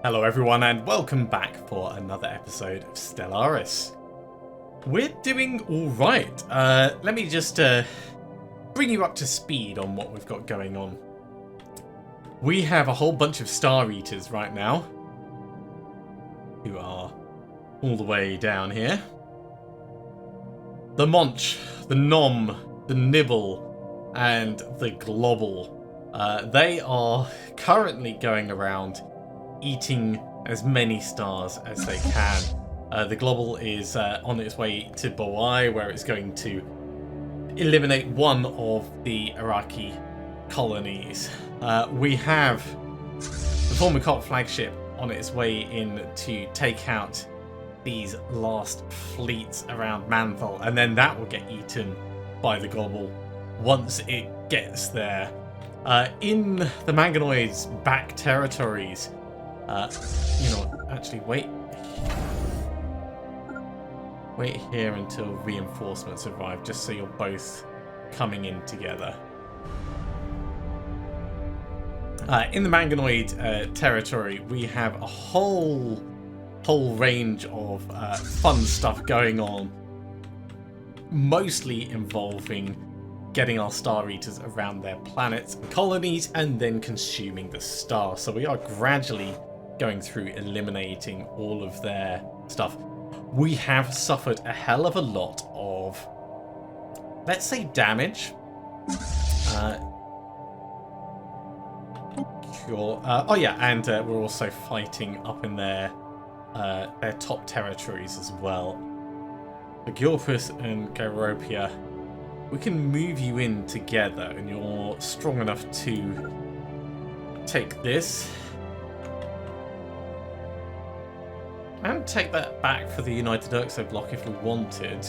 Hello everyone and welcome back for another episode of Stellaris. We're doing alright. Let me just bring you up to speed on what we've got going on. We have a whole bunch of Star Eaters right now, who are all the way down here. The Monch, the Nom, the Nibble, and the Globble. They are currently going around eating as many stars as they can. The Globble is on its way to Boai, where it's going to eliminate one of the Iraqi colonies. We have the Fungoid flagship on its way in to take out these last fleets around Mantle, and then that will get eaten by the Globble once it gets there. In the Fungoids' back territories, actually wait here until reinforcements arrive, just so you're both coming in together. In the Fungoid territory, we have a whole range of fun stuff going on, mostly involving getting our Star Eaters around their planets and colonies and then consuming the stars. So we are gradually going through eliminating all of their stuff. We have suffered a hell of a lot of, let's say, damage. We're also fighting up in their top territories as well. The Gilpus and Garopia, we can move you in together, and you're strong enough to take this and take that back for the United Urxo block if we wanted.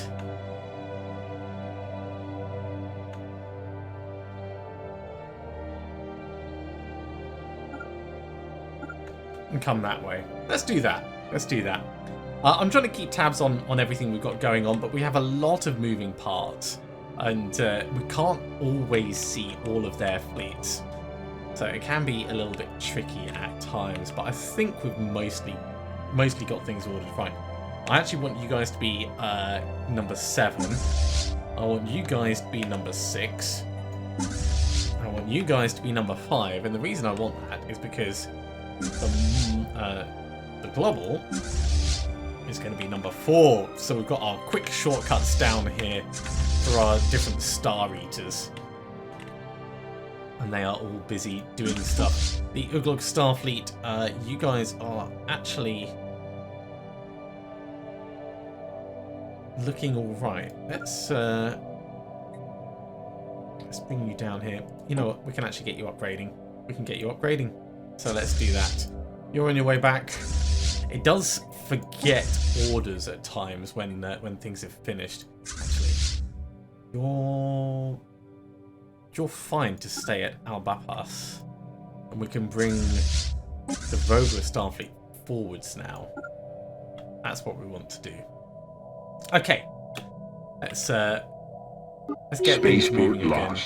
And come that way. Let's do that. I'm trying to keep tabs on everything we've got going on, but we have a lot of moving parts, and we can't always see all of their fleets. So it can be a little bit tricky at times, but I think we've mostly got things ordered right. I actually want you guys to be number 7. I want you guys to be number 6. I want you guys to be number 5, and the reason I want that is because the Global is going to be number 4. So we've got our quick shortcuts down here for our different Star Eaters. And they are all busy doing stuff. The Uglog Starfleet, you guys are actually looking all right. Let's bring you down here. You know what? We can actually get you upgrading. So let's do that. You're on your way back. It does forget orders at times when things have finished. Actually, you're fine to stay at Albapas, and we can bring the Vogler Starfleet forwards now. That's what we want to do. Okay, let's get things moving again.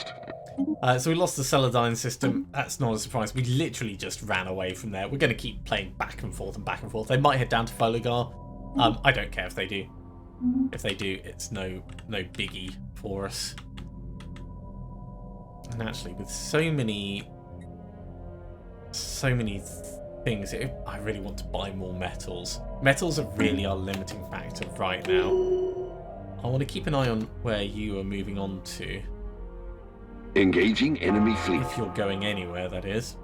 So we lost the Celadine system. That's not a surprise. We literally just ran away from there. We're going to keep playing back and forth. They might head down to Foligar. I don't care if they do. If they do, it's no biggie for us. And actually, with so many things, I really want to buy more metals. Metals are really our limiting factor right now. I want to keep an eye on where you are moving on to. Engaging enemy fleet. If you're going anywhere, that is.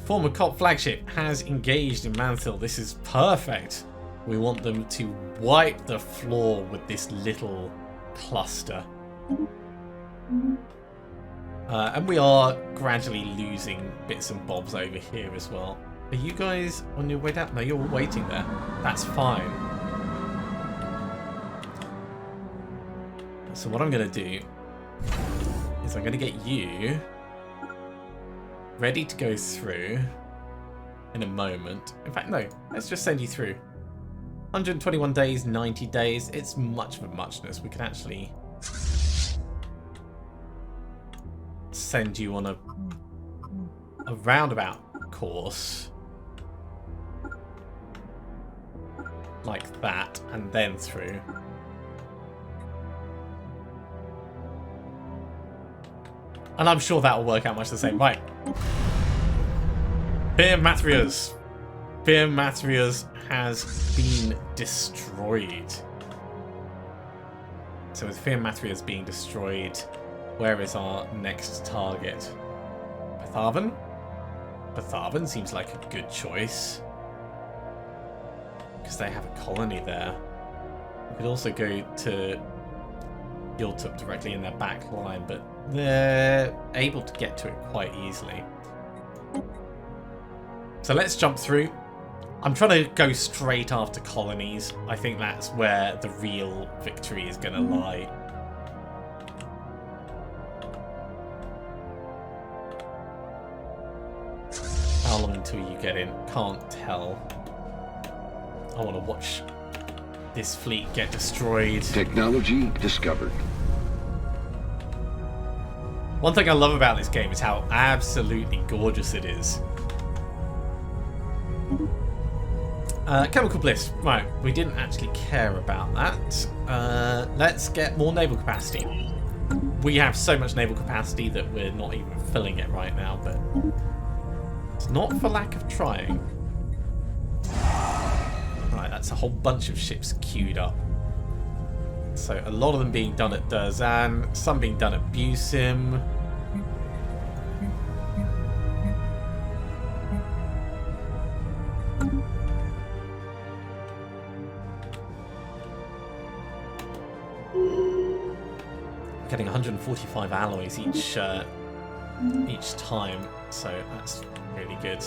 Former COP flagship has engaged in Mantle. This is perfect. We want them to wipe the floor with this little cluster. And we are gradually losing bits and bobs over here as well. Are you guys on your way down? No, you're waiting there. That's fine. So what I'm going to do is I'm going to get you ready to go through in a moment. In fact, no, let's just send you through. 121 days, 90 days. It's much of a muchness. We can actually send you on a roundabout course like that and then through. And I'm sure that'll work out much the same. Right. Beer Mathrias. Beer Mathrias has been destroyed. So with Fear Mathrias being destroyed, where is our next target? Bethaven? Bethaven seems like a good choice. Because they have a colony there. We could also go to Yultup directly in their back line, but they're able to get to it quite easily. So let's jump through. I'm trying to go straight after colonies. I think that's where the real victory is going to lie. How long until you get in? Can't tell. I want to watch this fleet get destroyed. Technology discovered. One thing I love about this game is how absolutely gorgeous it is. Chemical Bliss. Right, we didn't actually care about that. Let's get more naval capacity. We have so much naval capacity that we're not even filling it right now, but it's not for lack of trying. Right, that's a whole bunch of ships queued up. So a lot of them being done at Durzan, some being done at Busim. Getting 145 alloys each time, so that's really good.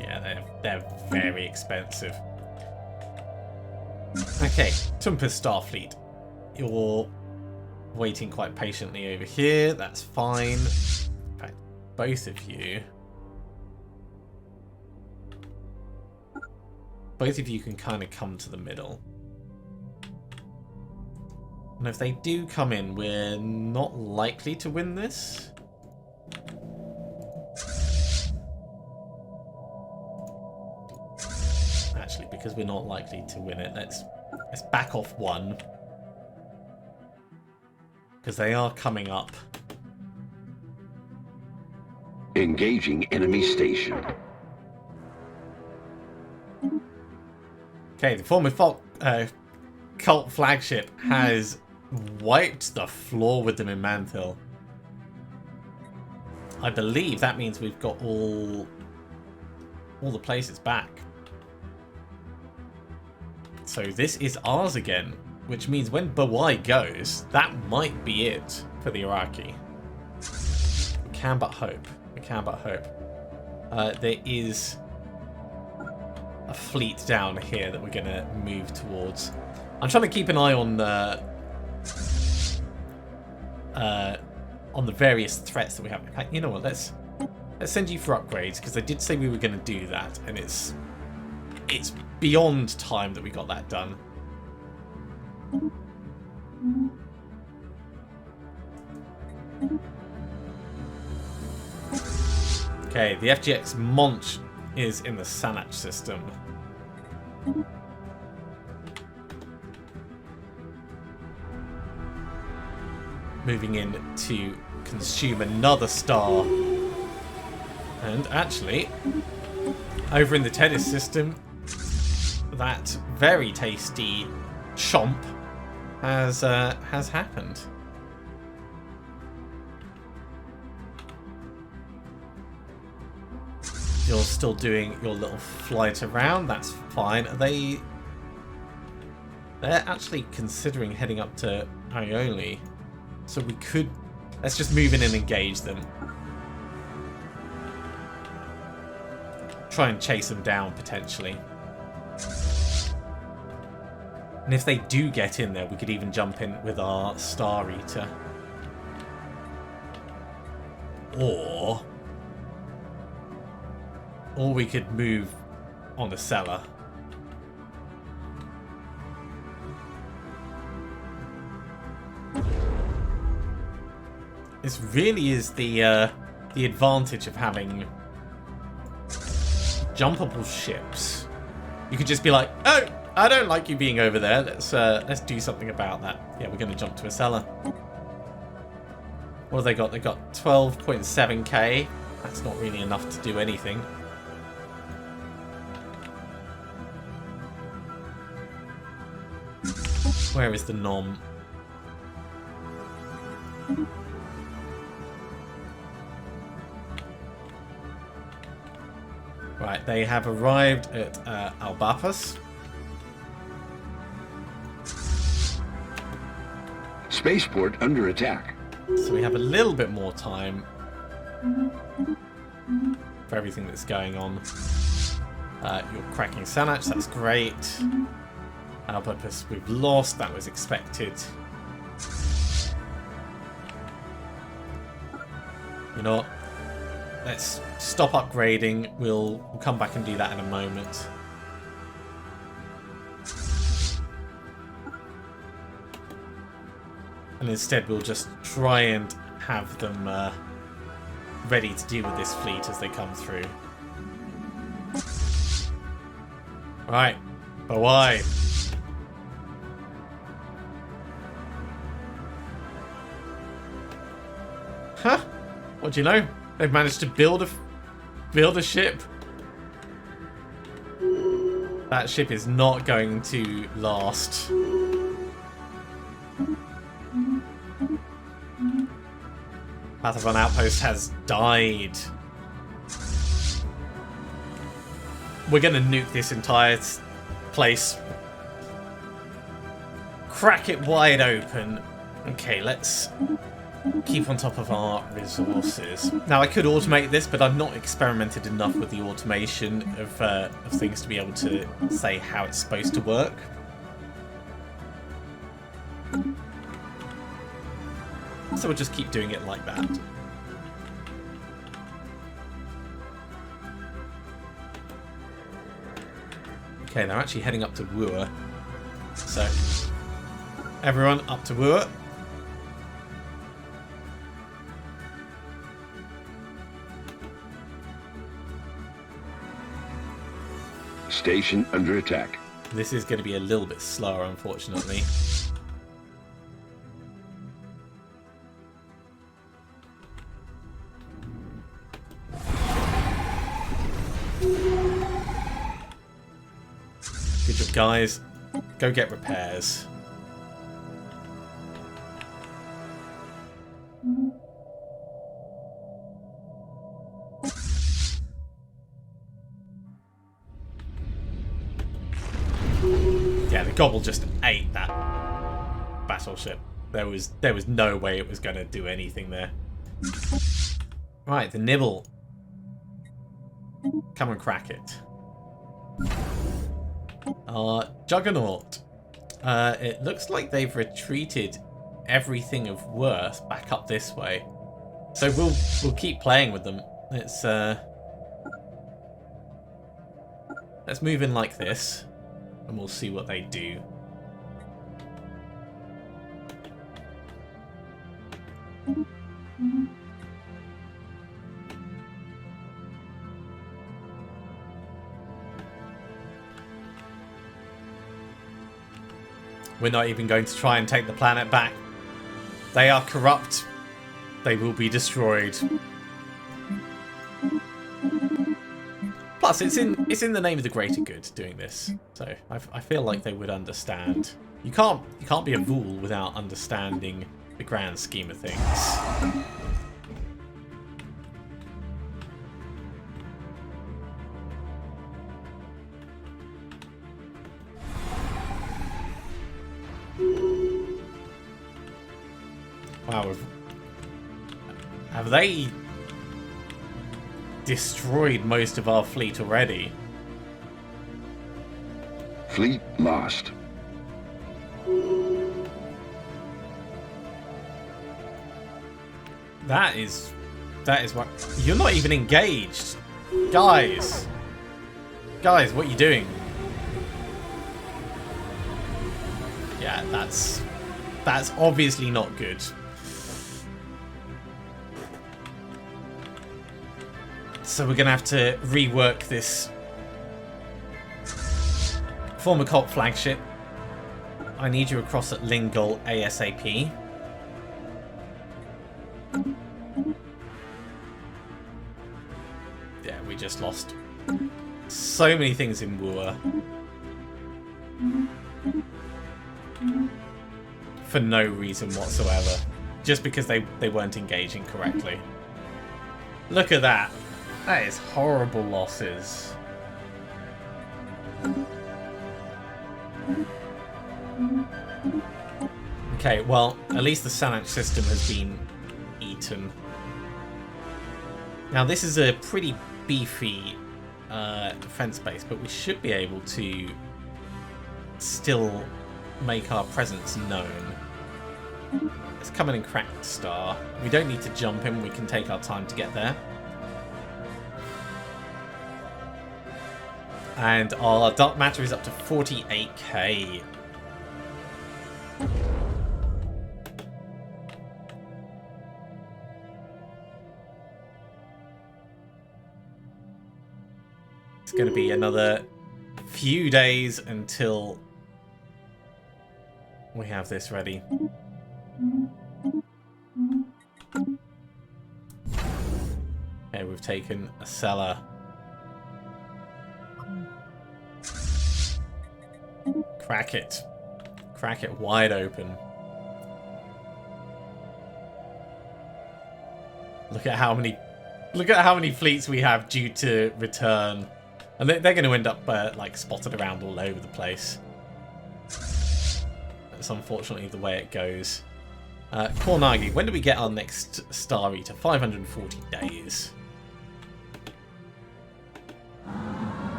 Yeah, they're very expensive. Okay, Tumpus Starfleet. You're waiting quite patiently over here, that's fine. In fact, both of you can kind of come to the middle. And if they do come in, we're not likely to win this. Actually, because we're not likely to win it, let's back off one. Because they are coming up. Engaging enemy station. Okay, the former cult flagship has wiped the floor with them in Manthill. I believe that means we've got all the places back. So this is ours again, which means when Bawai goes, that might be it for the Iraqi. We can but hope. We can but hope. There is a fleet down here that we're going to move towards. I'm trying to keep an eye on the various threats that we have. In fact, you know what? Let's send you for upgrades, because I did say we were going to do that, and it's beyond time that we got that done. Okay, the FGX Monch is in the Sanach system. Moving in to consume another star. And actually, over in the Tennis system, that very tasty chomp has happened. You're still doing your little flight around, that's fine. They're actually considering heading up to Ioli. So we could... Let's just move in and engage them. Try and chase them down, potentially. And if they do get in there, we could even jump in with our Star Eater. Or we could move on a cellar. This really is the advantage of having jumpable ships. You could just be like, oh, I don't like you being over there. Let's do something about that. Yeah, we're going to jump to a cellar. What have they got? They've got 12.7k. That's not really enough to do anything. Where is the nom? Right, they have arrived at Albapas. Spaceport under attack. So we have a little bit more time for everything that's going on. You're cracking Sanach, that's great. Albapas we've lost, that was expected. You know what? Let's stop upgrading. We'll come back and do that in a moment. And instead we'll just try and have them ready to deal with this fleet as they come through. Right, but why? Huh? What do you know? They've managed to build a ship. That ship is not going to last. Pathavan Outpost has died. We're going to nuke this entire place. Crack it wide open. Okay, let's keep on top of our resources. Now, I could automate this, but I've not experimented enough with the automation of things to be able to say how it's supposed to work. So we'll just keep doing it like that. Okay, they're actually heading up to Wua. So, everyone up to Wua. Station under attack. This is going to be a little bit slower, unfortunately. Good job, guys. Go get repairs. Yeah, the Gobble just ate that battleship. There was no way it was going to do anything there. Right, the Nibble. Come and crack it. Juggernaut. It looks like they've retreated everything of worth back up this way. So we'll keep playing with them. Let's move in like this, and we'll see what they do. We're not even going to try and take the planet back. They are corrupt. They will be destroyed. Plus, it's in the name of the greater good doing this. So I feel like they would understand. You can't be a fool without understanding the grand scheme of things. Wow, have they destroyed most of our fleet already? Fleet lost. That is what you're not even engaged, guys. Guys, what are you doing? Yeah, that's obviously not good. So we're going to have to rework this former cult flagship. I need you across at Lingle ASAP. Yeah, we just lost so many things in Wua. For no reason whatsoever. Just because they weren't engaging correctly. Look at that. That is horrible losses. Okay, well, at least the Sanach system has been eaten. Now, this is a pretty beefy defense base, but we should be able to still make our presence known. Let's come in and crack the star. We don't need to jump him, we can take our time to get there. And our dark matter is up to 48k. It's going to be another few days until we have this ready. Okay, we've taken a cellar. Crack it. Crack it wide open. Look at how many fleets we have due to return. And they're going to end up like spotted around all over the place. That's unfortunately the way it goes. Kornagi, when do we get our next Star Eater? 540 days.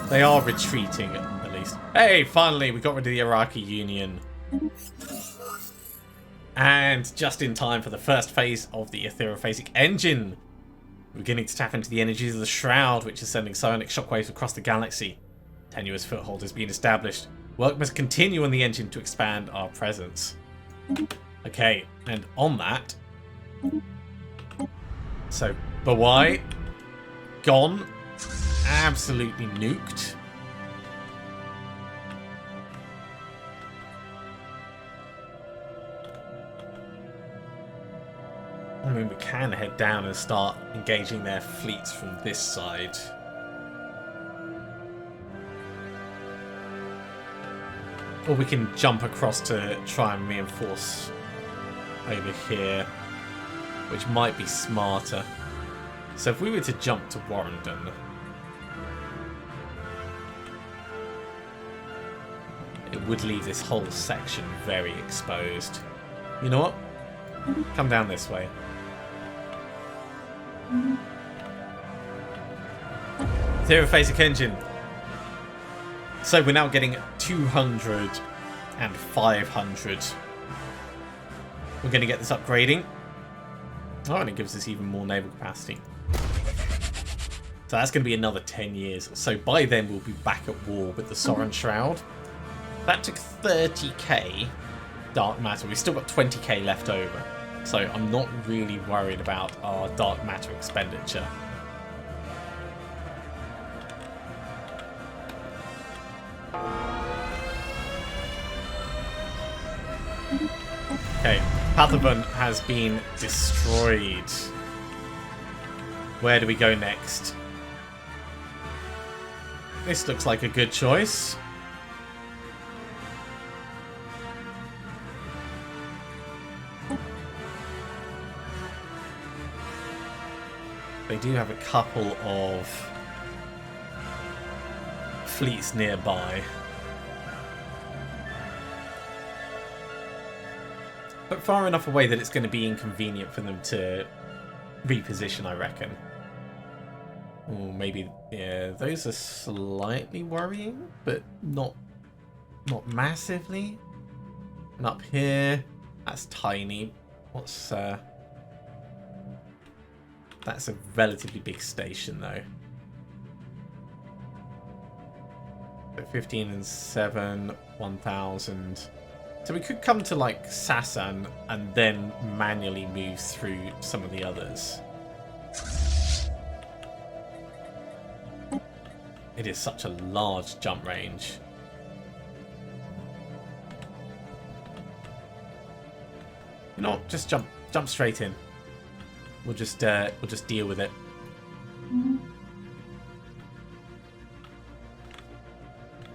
They are retreating, at least. Hey, finally, we got rid of the Iraqi Union. And just in time for the first phase of the Etherophasic engine. We're beginning to tap into the energies of the Shroud, which is sending psionic shockwaves across the galaxy. Tenuous foothold has been established. Work must continue on the engine to expand our presence. Okay, and on that... So, Bawai, gone. Absolutely nuked. I mean, we can head down and start engaging their fleets from this side. Or we can jump across to try and reinforce over here, which might be smarter. So if we were to jump to Warrington, it would leave this whole section very exposed. You know what? Come down this way. Therophasic engine. So we're now getting 200 and 500. We're going to get this upgrading. Oh, and it gives us even more naval capacity. So that's going to be another 10 years. So by then we'll be back at war with the Sovereign Shroud. That took 30k dark matter. We've still got 20k left over. So I'm not really worried about our dark matter expenditure. Okay, Pathavan has been destroyed. Where do we go next? This looks like a good choice. They do have a couple of fleets nearby. But far enough away that it's going to be inconvenient for them to reposition, I reckon. Or maybe, yeah, those are slightly worrying, but not massively. And up here, that's tiny. What's that's a relatively big station, though. So 15 and 7, 1,000. So we could come to, like, Sasan and then manually move through some of the others. It is such a large jump range. You know what? Just jump straight in. We'll just deal with it.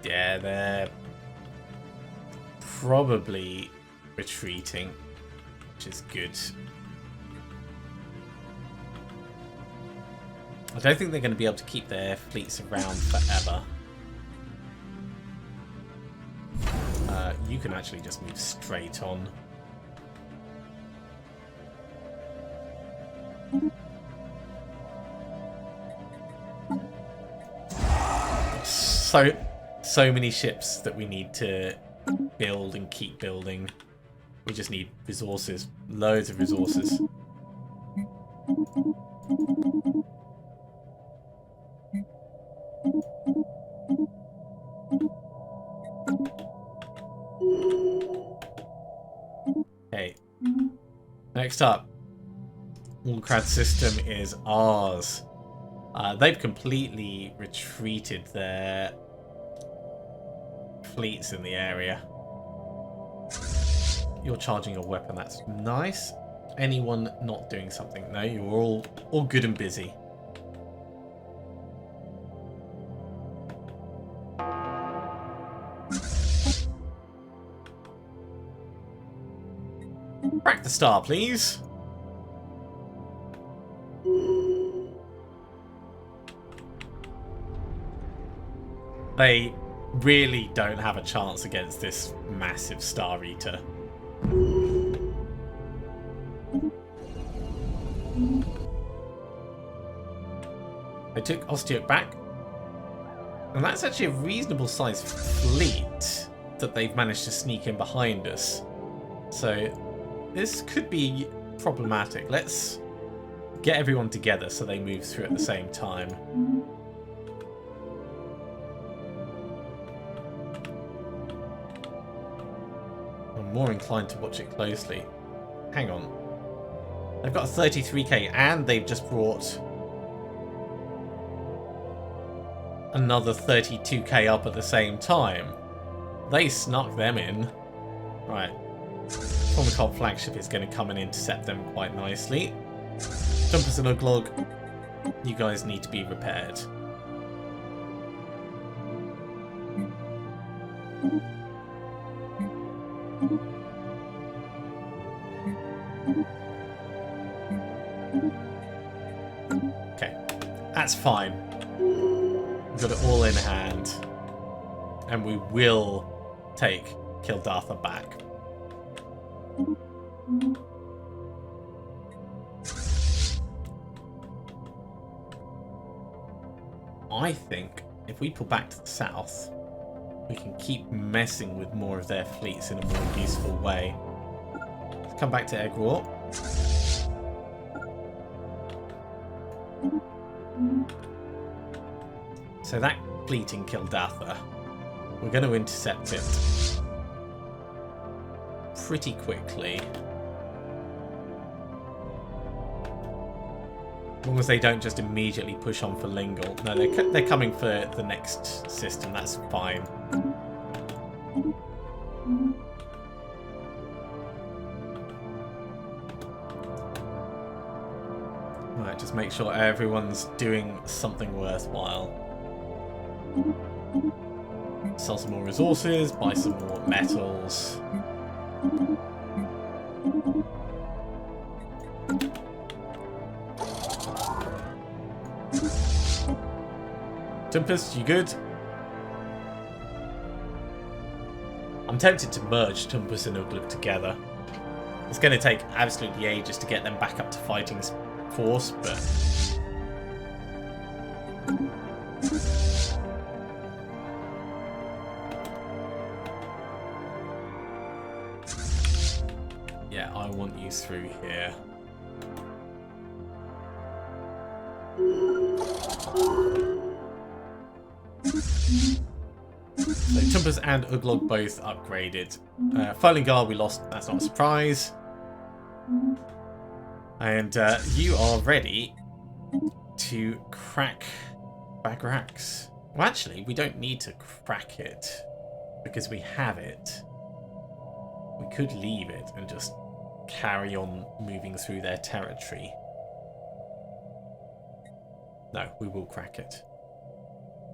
Yeah, they're probably retreating, which is good. I don't think they're going to be able to keep their fleets around forever. You can actually just move straight on. So many ships that we need to build and keep building. We just need resources. Loads of resources. Okay. Next up. Allcrad system is ours. They've completely retreated their fleets in the area. You're charging a weapon, that's nice. Anyone not doing something? No, you're all good and busy. Crack the star, please. They really don't have a chance against this massive Star Eater. They took Osteoc back. And that's actually a reasonable sized fleet that they've managed to sneak in behind us. So this could be problematic. Let's get everyone together so they move through at the same time. I'm more inclined to watch it closely. Hang on. They've got a 33k and they've just brought another 32k up at the same time. They snuck them in. Right. Formicol flagship is going to come and intercept them quite nicely. Jumpers and Uglog, you guys need to be repaired. Okay, that's fine. We've got it all in hand. And we will take Kildartha back. I think if we pull back to the south, we can keep messing with more of their fleets in a more useful way. Let's come back to Eggroort. So that fleet in Kildartha, we're going to intercept it pretty quickly. As long as they don't just immediately push on for Lingle. No, they're coming for the next system, that's fine. Right, just make sure everyone's doing something worthwhile. Sell some more resources, buy some more metals. Tempest, you good? I'm tempted to merge Tempest and Ugluk together. It's going to take absolutely ages to get them back up to fighting force, but... yeah, I want you through here. So Tumpus and Uglog both upgraded. Filingar we lost, that's not a surprise. And you are ready to crack Bagrax. Well, actually, we don't need to crack it because we have it. We could leave it and just carry on moving through their territory. No, we will crack it.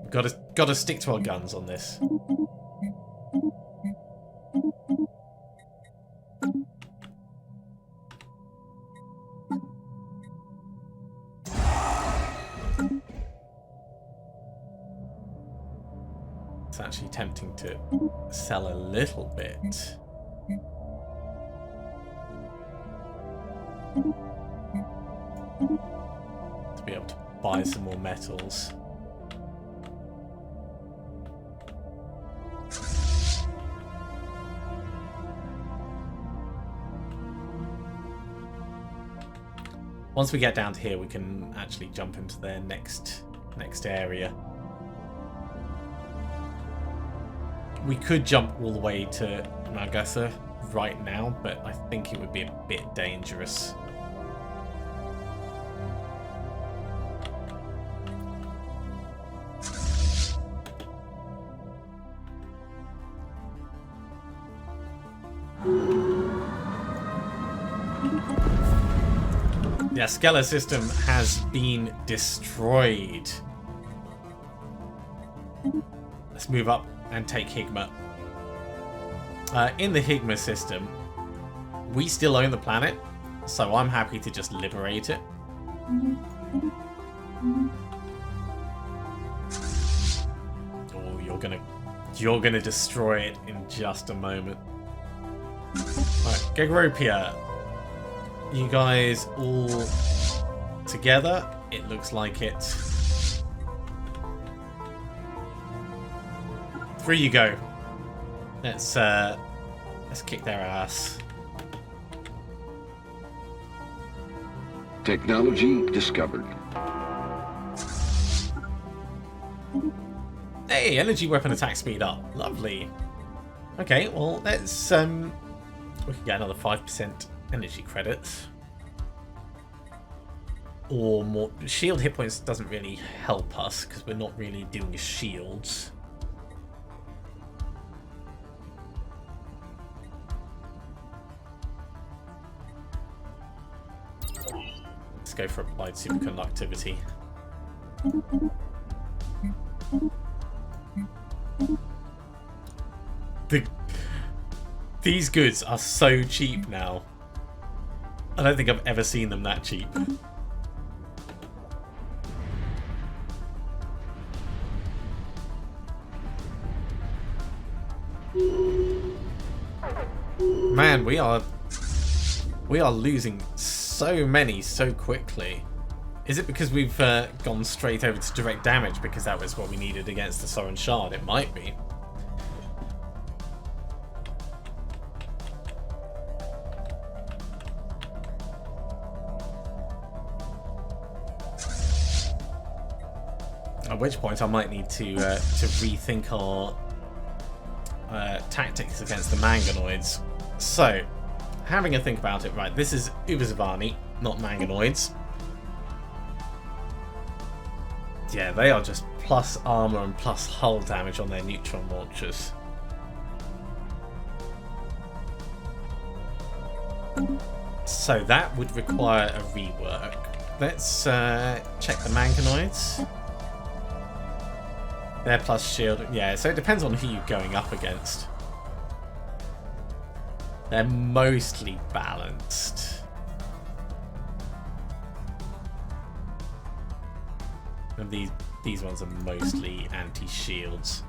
We've got to stick to our guns on this. It's actually tempting to sell a little bit. To be able to buy some more metals. Once we get down to here, we can actually jump into their next area. We could jump all the way to Nagasha right now, but I think it would be a bit dangerous. The Stellaris system has been destroyed. Let's move up and take Higma. In the Higma system, we still own the planet, so I'm happy to just liberate it. Oh, you're gonna destroy it in just a moment. Right, Gegropia. You guys all together? It looks like it. Through you go. Let's kick their ass. Technology discovered. Hey, energy weapon attack speed up. Lovely. Okay, well let's we can get another 5% energy credits. Or more. Shield hit points doesn't really help us because we're not really doing shields. Let's go for applied superconductivity. These goods are so cheap now. I don't think I've ever seen them that cheap. Man, we are losing so many so quickly. Is it because we've gone straight over to direct damage because that was what we needed against the Sovereign Shard? It might be. At which point I might need to rethink our tactics against the Manganoids. So, having a think about it, right, this is Ubazavani, not Manganoids. Yeah, they are just plus armor and plus hull damage on their neutron launchers. So that would require a rework. Let's check the Manganoids. They're plus shield. Yeah, so it depends on who you're going up against. They're mostly balanced. And these ones are mostly anti-shields.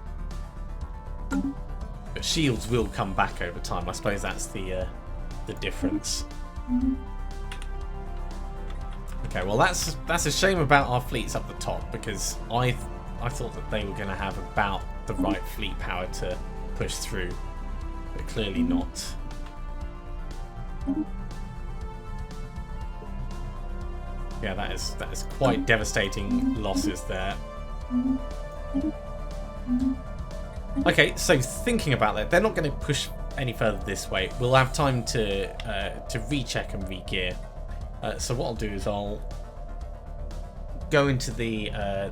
But shields will come back over time. I suppose that's the difference. Okay, well that's a shame about our fleets up the top, because I thought that they were going to have about the right fleet power to push through, but clearly not. Yeah, that is quite devastating losses there. Okay, so thinking about that, they're not going to push any further this way. We'll have time to recheck and re-gear. So what I'll do is I'll go into the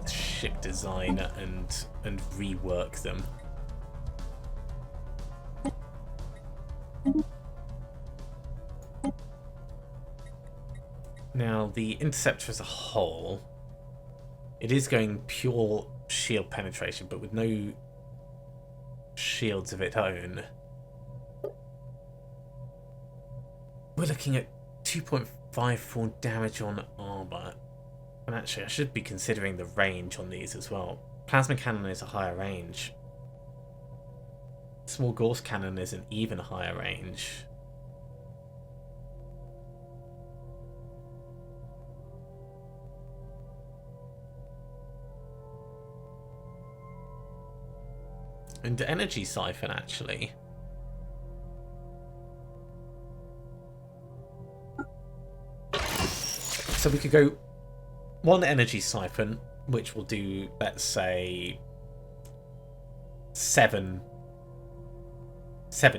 ship design and rework them. Now, the Interceptor as a whole, it is going pure shield penetration, but with no shields of its own. We're looking at 2.54 damage on armor. And actually, I should be considering the range on these as well. Plasma cannon is a higher range. Small Gauss cannon is an even higher range. And energy siphon, actually. So we could go one energy siphon, which will do, let's say, 7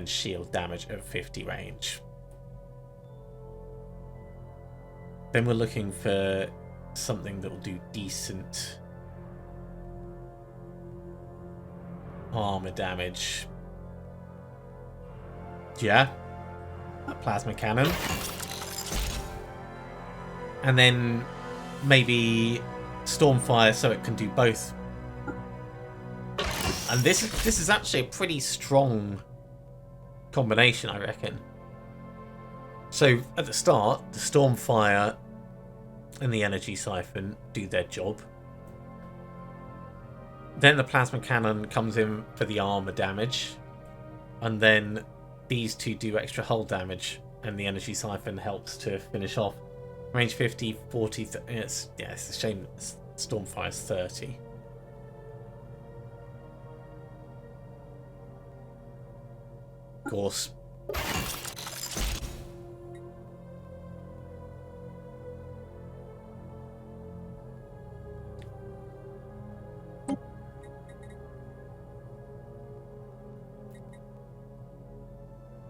shield damage at 50 range. Then we're looking for something that will do decent armor damage. Yeah, a plasma cannon. And then maybe Stormfire so it can do both. And this is actually a pretty strong combination, I reckon. So at the start, the Stormfire and the Energy Siphon do their job. Then the Plasma Cannon comes in for the armor damage. And then these two do extra hull damage. And the Energy Siphon helps to finish off. Range 50, 40... it's a shame Stormfire's 30. Of course.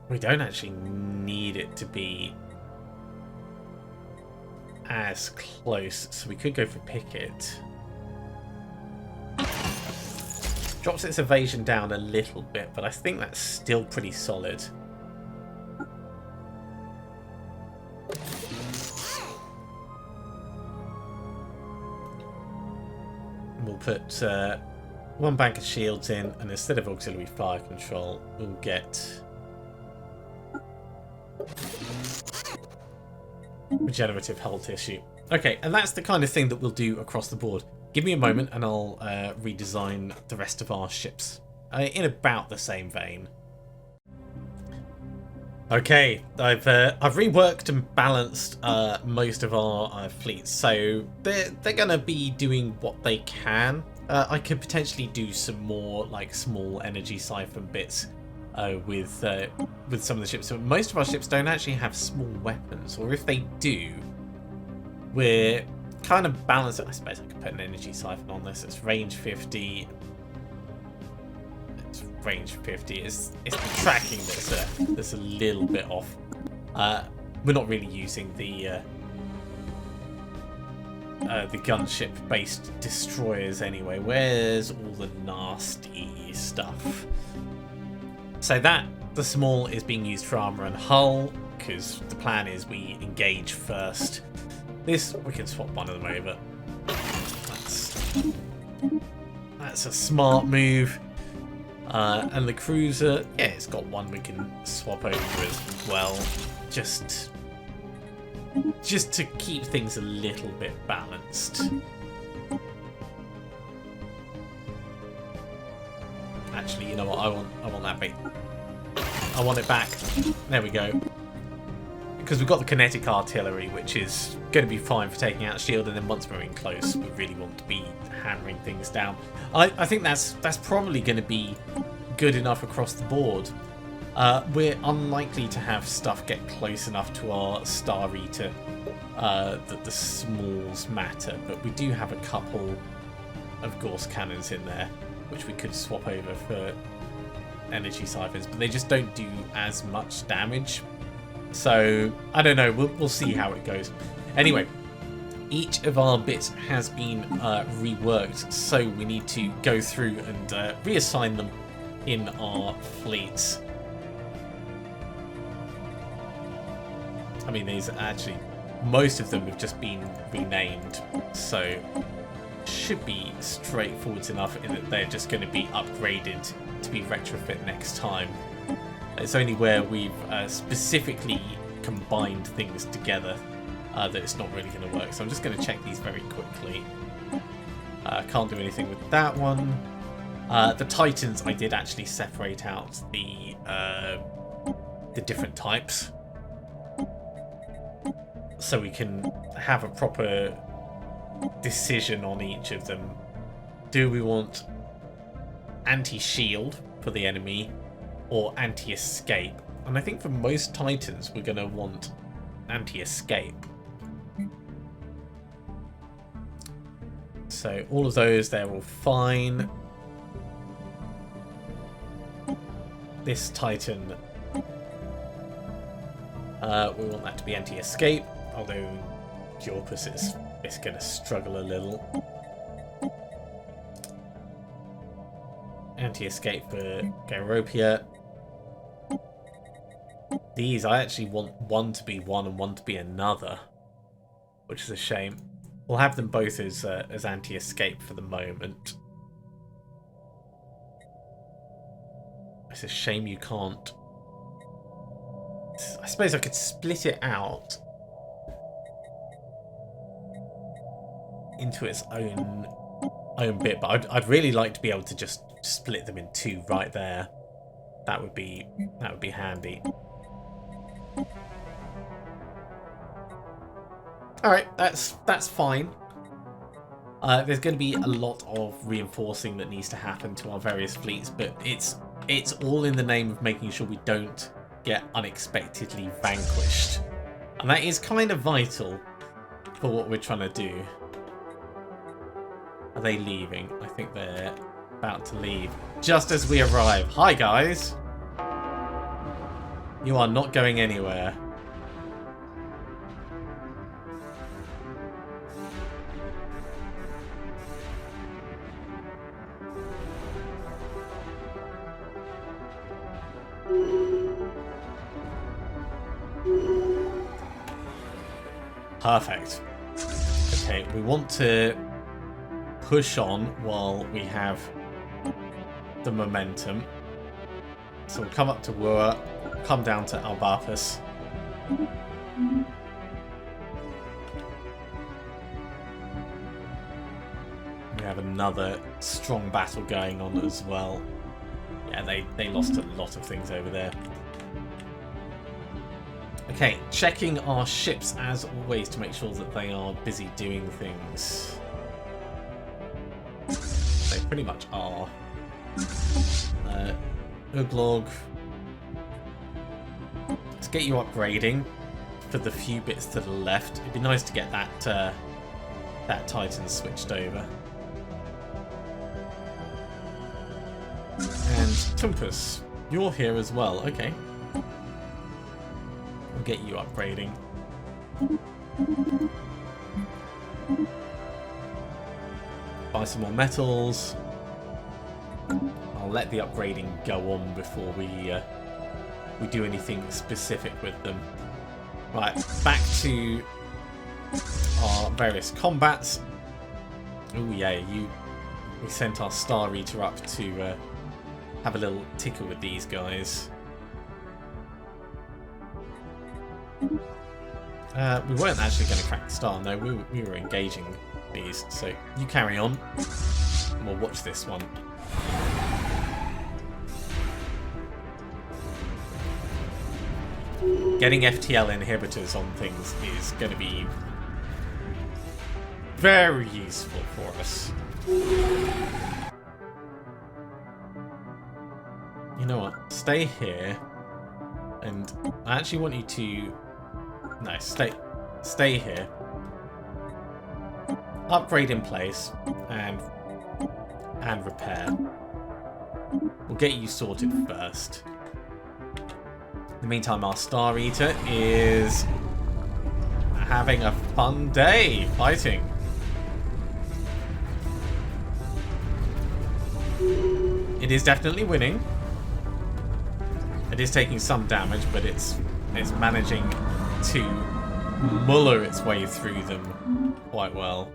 We don't actually need it to be as close, so we could go for Picket. Drops its evasion down a little bit, but I think that's still pretty solid. We'll put one bank of shields in, and instead of auxiliary fire control, we'll get regenerative hull tissue. Okay, and that's the kind of thing that we'll do across the board. Give me a moment and I'll redesign the rest of our ships in about the same vein. Okay, I've reworked and balanced most of our fleets, so they're gonna be doing what they can. I could potentially do some more like small energy siphon bits with some of the ships. So most of our ships don't actually have small weapons, or if they do, we're kind of balanced. I suppose I could put an energy siphon on this. It's range 50. It's range 50. It's the tracking that's a little bit off. We're not really using the gunship-based destroyers anyway. Where's all the nasty stuff? So the small is being used for armor and hull, because the plan is we engage first. This, we can swap one of them over. That's a smart move. And the cruiser, yeah, it's got one we can swap over as well. Just to keep things a little bit balanced. Actually, you know what? I want that bait. I want it back. There we go. Because we've got the kinetic artillery, which is going to be fine for taking out shield, and then once we're in close, we really want to be hammering things down. I think that's probably going to be good enough across the board. We're unlikely to have stuff get close enough to our Star Eater that the smalls matter, but we do have a couple of Gauss cannons in there, which we could swap over for energy siphons, but they just don't do as much damage. So I don't know. We'll see how it goes. Anyway, each of our bits has been reworked, so we need to go through and reassign them in our fleets. I mean, these actually, most of them have just been renamed, so should be straightforward enough in that they're just going to be upgraded to be retrofit next time. It's only where we've specifically combined things together that it's not really going to work. So I'm just going to check these very quickly. Can't do anything with that one. The Titans, I did actually separate out the different types, so we can have a proper decision on each of them. Do we want anti-shield for the enemy or anti-escape? And I think for most Titans we're going to want anti-escape. So all of those, they're all fine. This Titan, we want that to be anti-escape, although Jorpus is going to struggle a little. Anti-escape for Gairopia. These, I actually want one to be one and one to be another, which is a shame. We'll have them both as anti-escape for the moment. It's a shame you can't. I suppose I could split it out into its own bit, but I'd really like to be able to just split them in two right there. That would be handy. All right, that's fine. There's going to be a lot of reinforcing that needs to happen to our various fleets, but it's all in the name of making sure we don't get unexpectedly vanquished, and that is kind of vital for what we're trying to do. Are they leaving? I think they're about to leave just as we arrive. Hi guys, you are not going anywhere. Perfect. Okay, we want to push on while we have the momentum. So we'll come up to Wua, come down to Albarpus. We have another strong battle going on as well. Yeah, they lost a lot of things over there. Okay, checking our ships as always to make sure that they are busy doing things. They pretty much are. Uglog. Let's get you upgrading for the few bits to the left. It'd be nice to get that Titan switched over. And Tumpus, you're here as well. Okay. We'll get you upgrading. Buy some more metals. I'll let the upgrading go on before we do anything specific with them. Right, back to our various combats. Oh yeah, we sent our Star Eater up to have a little tickle with these guys. We weren't actually going to crack the star, no, we were engaging these, so you carry on and we'll watch this one. Getting FTL inhibitors on things is going to be very useful for us. You know what? Stay here, and I actually want you to... No, stay here. Upgrade in place, and repair. We'll get you sorted first. In the meantime, our Star Eater is having a fun day fighting. It is definitely winning. It is taking some damage, but it's managing to muller its way through them quite well.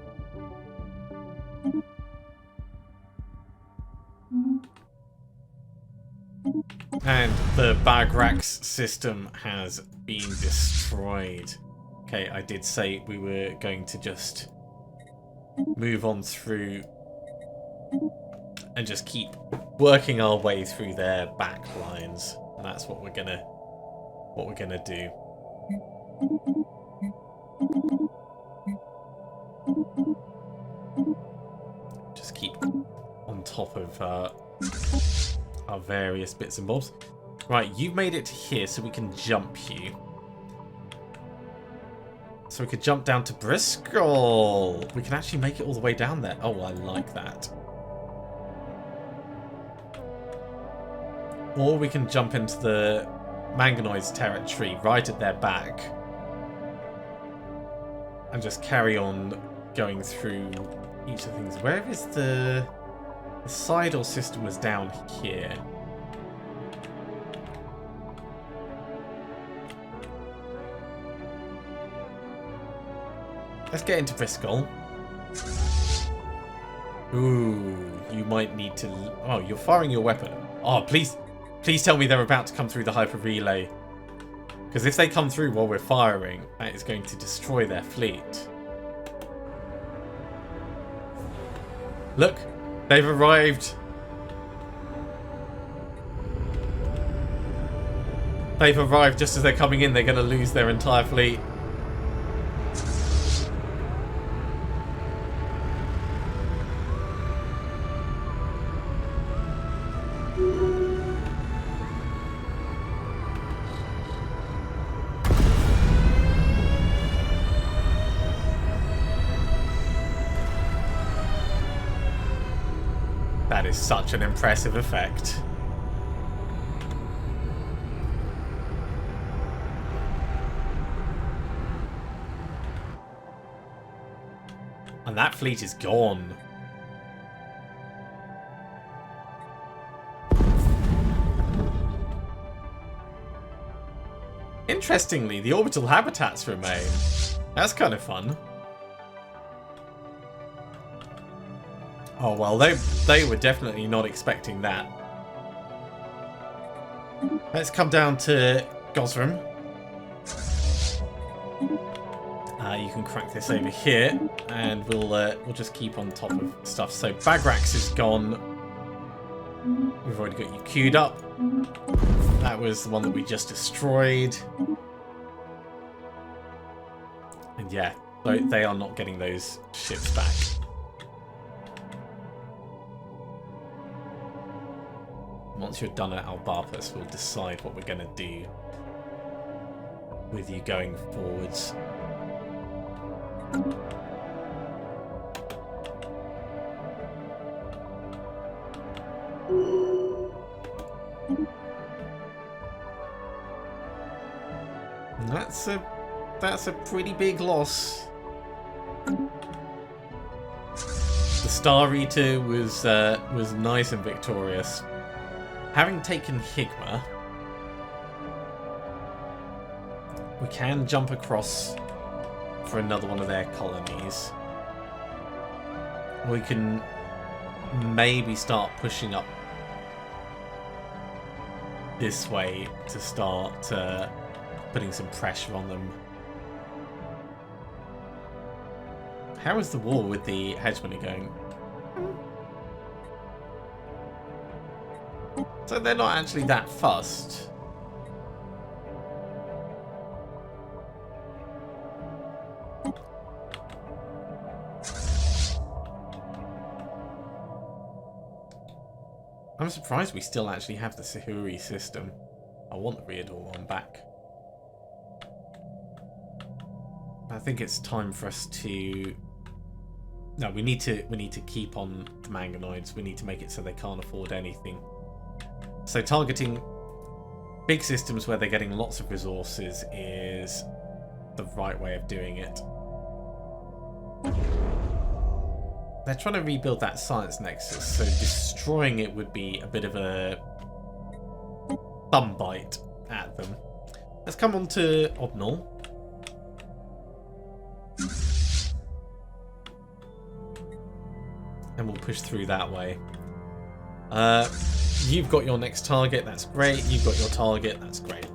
And the Bagrax system has been destroyed. Okay, I did say we were going to just move on through and just keep working our way through their back lines. And that's what we're gonna do. Just keep on top of our various bits and bobs. Right, you've made it to here, so we can jump you. So we could jump down to Bristol. We can actually make it all the way down there. Oh, I like that. Or we can jump into the Fungoids territory right at their back. And just carry on going through each of the things. Where is the Sidle system was down here. Let's get into Bristol. Ooh, you might need to... Oh, you're firing your weapon. Oh, please tell me they're about to come through the hyper relay. Because if they come through while we're firing, that is going to destroy their fleet. Look, they've arrived. They've arrived just as they're coming in. They're going to lose their entire fleet. That is such an impressive effect. And that fleet is gone. Interestingly, the orbital habitats remain. That's kind of fun. Oh, well, they were definitely not expecting that. Let's come down to Gosram. You can crack this over here, and we'll just keep on top of stuff. So Bagrax is gone. We've already got you queued up. That was the one that we just destroyed. And yeah, they are not getting those ships back. Once you're done at Albarpus, we'll decide what we're going to do with you going forwards. That's a pretty big loss. The Star Eater was nice and victorious. Having taken Higma, we can jump across for another one of their colonies. We can maybe start pushing up this way to start putting some pressure on them. How is the war with the hegemony going? So they're not actually that fussed. I'm surprised we still actually have the Sahuri system. I want the Reador one back. I think it's time for us to... No, we need to keep on the Fungoids. We need to make it so they can't afford anything. So targeting big systems where they're getting lots of resources is the right way of doing it. They're trying to rebuild that science nexus, so destroying it would be a bit of a thumb bite at them. Let's come on to Obnal. And we'll push through that way. You've got your next target, that's great. You've got your target, that's great.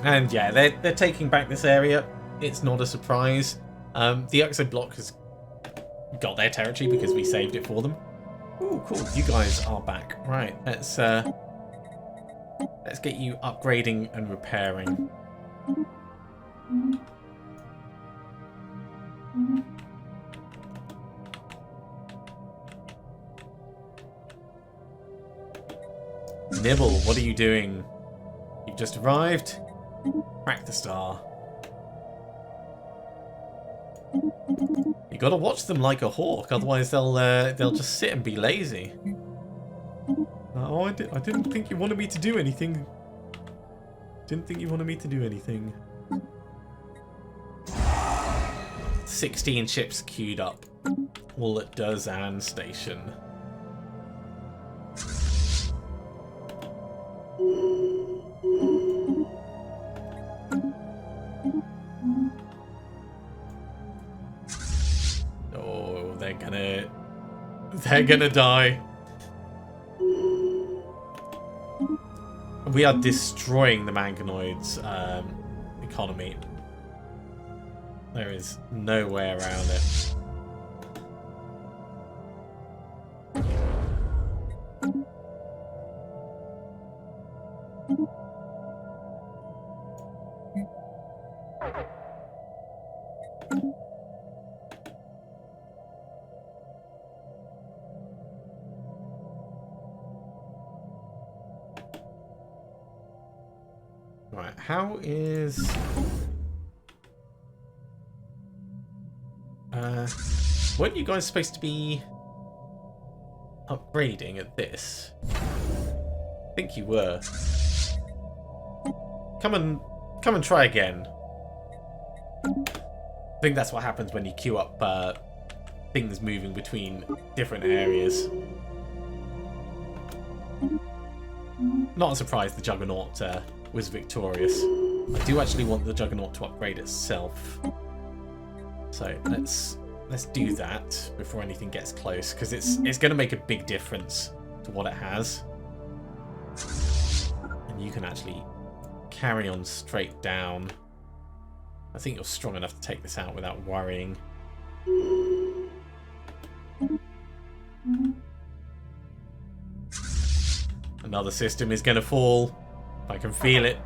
And yeah, they're taking back this area. It's not a surprise. The Exo block has got their territory because we saved it for them. Ooh, cool. You guys are back. Right, let's get you upgrading and repairing. Nibble, what are you doing? You've just arrived. Crack the star. You gotta watch them like a hawk, otherwise they'll just sit and be lazy. Oh, I didn't think you wanted me to do anything. Didn't think you wanted me to do anything. 16 ships queued up. All at Durzan Station. Oh, they're gonna die. We are destroying the Mangonoids' economy. There is no way around it. Right, how is... weren't you guys supposed to be upgrading at this? I think you were. Come and try again. I think that's what happens when you queue up things moving between different areas. Not a surprise the Juggernaut was victorious. I do actually want the Juggernaut to upgrade itself. So let's do that before anything gets close, because it's going to make a big difference to what it has. And you can actually carry on straight down. I think you're strong enough to take this out without worrying. Another system is going to fall. I can feel it.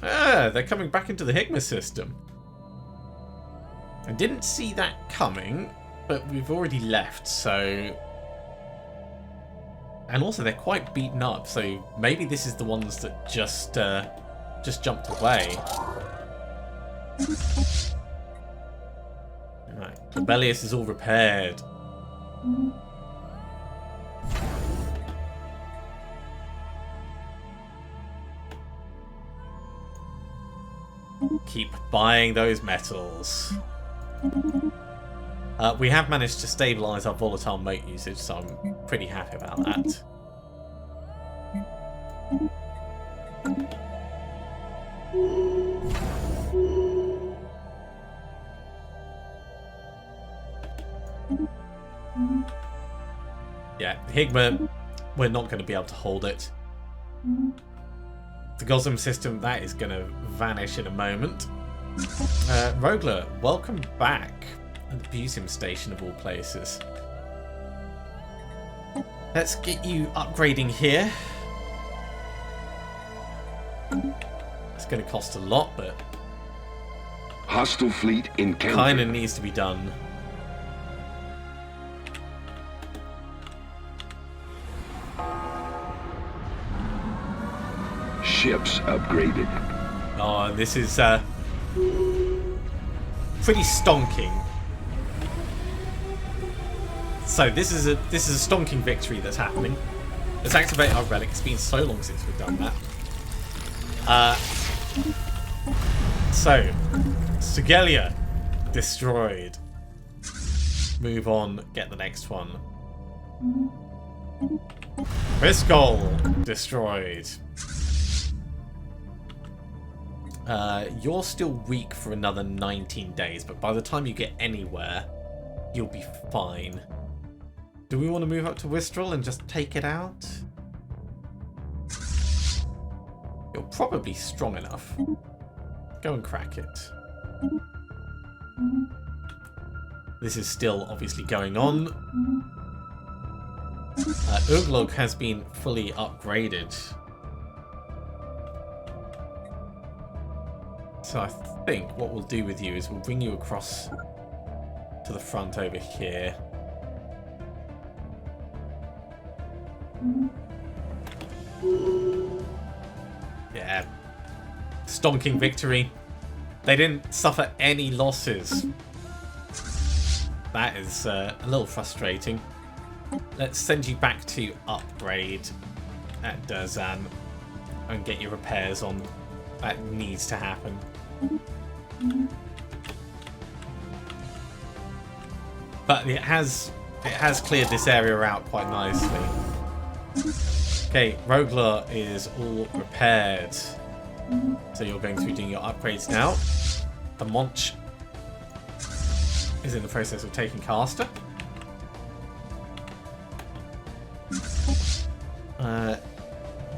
Ah, they're coming back into the Higma system. I didn't see that coming, but we've already left, so... And also they're quite beaten up, so maybe this is the ones that just jumped away. Alright, Clobelius is all repaired. Keep buying those metals. We have managed to stabilise our volatile mote usage, so I'm pretty happy about that. Yeah, Higma, we're not going to be able to hold it. The Gosm system, that is going to vanish in a moment. Rogler, welcome back. At the Busim station of all places. Let's get you upgrading here. It's going to cost a lot, but... Hostile fleet encountered. Kind of needs to be done. Ships upgraded. Oh, this is pretty stonking. So this is a stonking victory that's happening. Let's activate our relic. It's been so long since we've done that. So Sigelia destroyed. Move on, get the next one. Briscoe destroyed. You're still weak for another 19 days, but by the time you get anywhere, you'll be fine. Do we want to move up to Wistrel and just take it out? You're probably strong enough. Go and crack it. This is still obviously going on. Uglog has been fully upgraded. So I think what we'll do with you is we'll bring you across to the front over here. Yeah. Stonking victory. They didn't suffer any losses. That is a little frustrating. Let's send you back to upgrade at Durzan and get your repairs on. That needs to happen. But it has cleared this area out quite nicely. Okay, Rogler is all repaired. So you're going through doing your upgrades now. The Monch is in the process of taking Caster.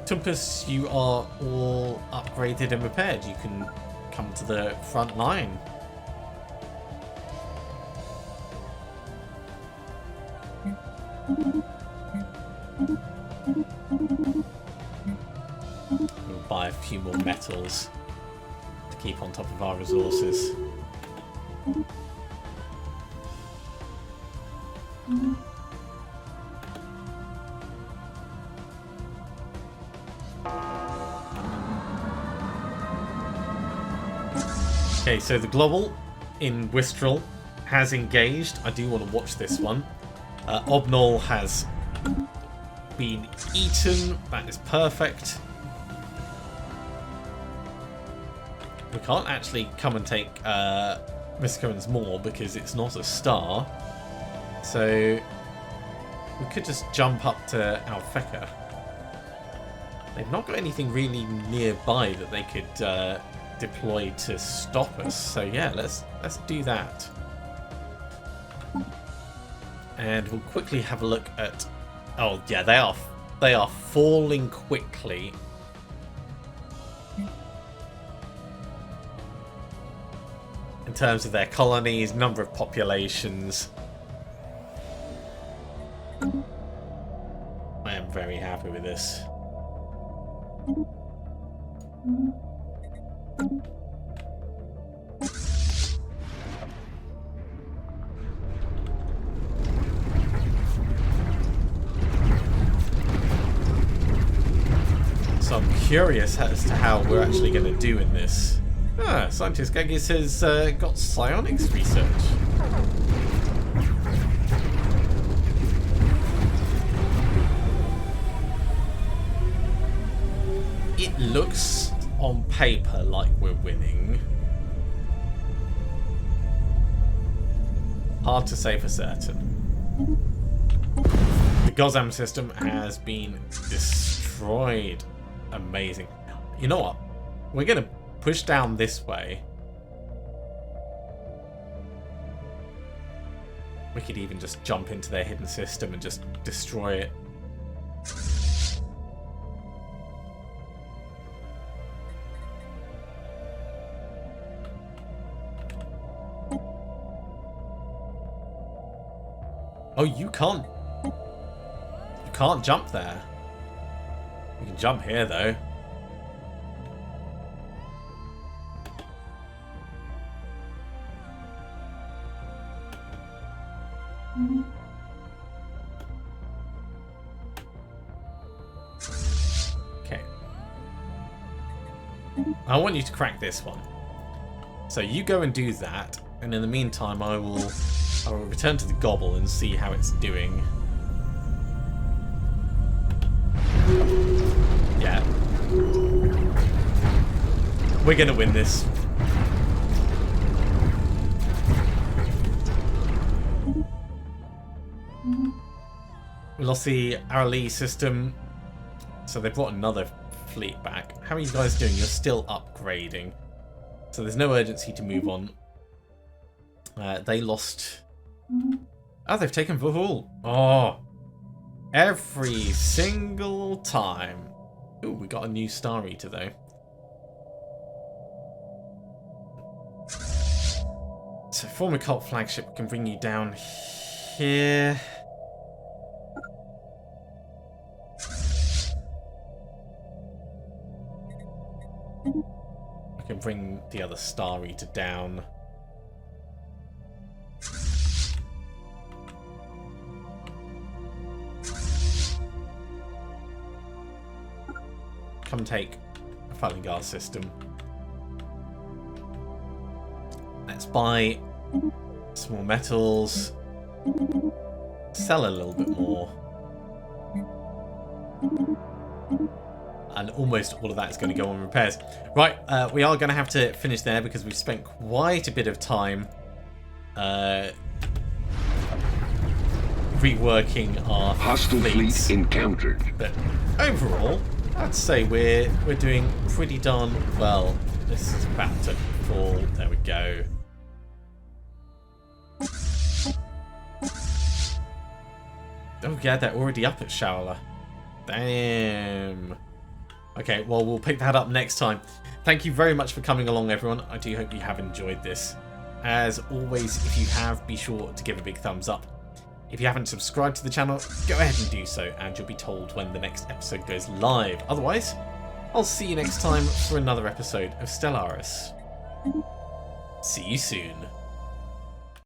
Tumpus, you are all upgraded and repaired. You can come to the front line. We'll buy a few more metals to keep on top of our resources. Okay, so the Global in Wistrel has engaged. I do want to watch this one. Obnol has been eaten. That is perfect. We can't actually come and take Miskerin's Maw because it's not a star. So we could just jump up to Alfeka. They've not got anything really nearby that they could deploy to stop us. So yeah, let's do that. And we'll quickly have a look at. Oh yeah, they are falling quickly. In terms of their colonies, number of populations. I am very happy with this. So I'm curious as to how we're actually going to do in this. Scientist Gaggis has got psionics research. It looks on paper like we're winning. Hard to say for certain. The Gozam system has been destroyed. Amazing. You know what? We're going to push down this way. We could even just jump into their hidden system and just destroy it. Oh, you can't jump there. You can jump here though. Okay. I want you to crack this one. So you go and do that, And in the meantime, I will return to the gobble and see how it's doing. Yeah. We're gonna win this. We lost the Arali system, so they brought another fleet back. How are you guys doing? You're still upgrading. So there's no urgency to move on. They lost... Oh, they've taken Vahul. Oh. Every single time. Ooh, we got a new Star Eater, though. So form a cult flagship can bring you down here. I can bring the other Star Eater down. Come take a Fallingar system. Let's buy some more metals. Sell a little bit more. And almost all of that is going to go on repairs. Right, we are going to have to finish there because we've spent quite a bit of time reworking our Hostile fleets. fleet encountered. But overall, I'd say we're doing pretty darn well. This is about to fall. There we go. Oh yeah, they're already up at Shaola. Damn. Okay, well, we'll pick that up next time. Thank you very much for coming along, everyone. I do hope you have enjoyed this. As always, if you have, be sure to give a big thumbs up. If you haven't subscribed to the channel, go ahead and do so, and you'll be told when the next episode goes live. Otherwise, I'll see you next time for another episode of Stellaris. See you soon.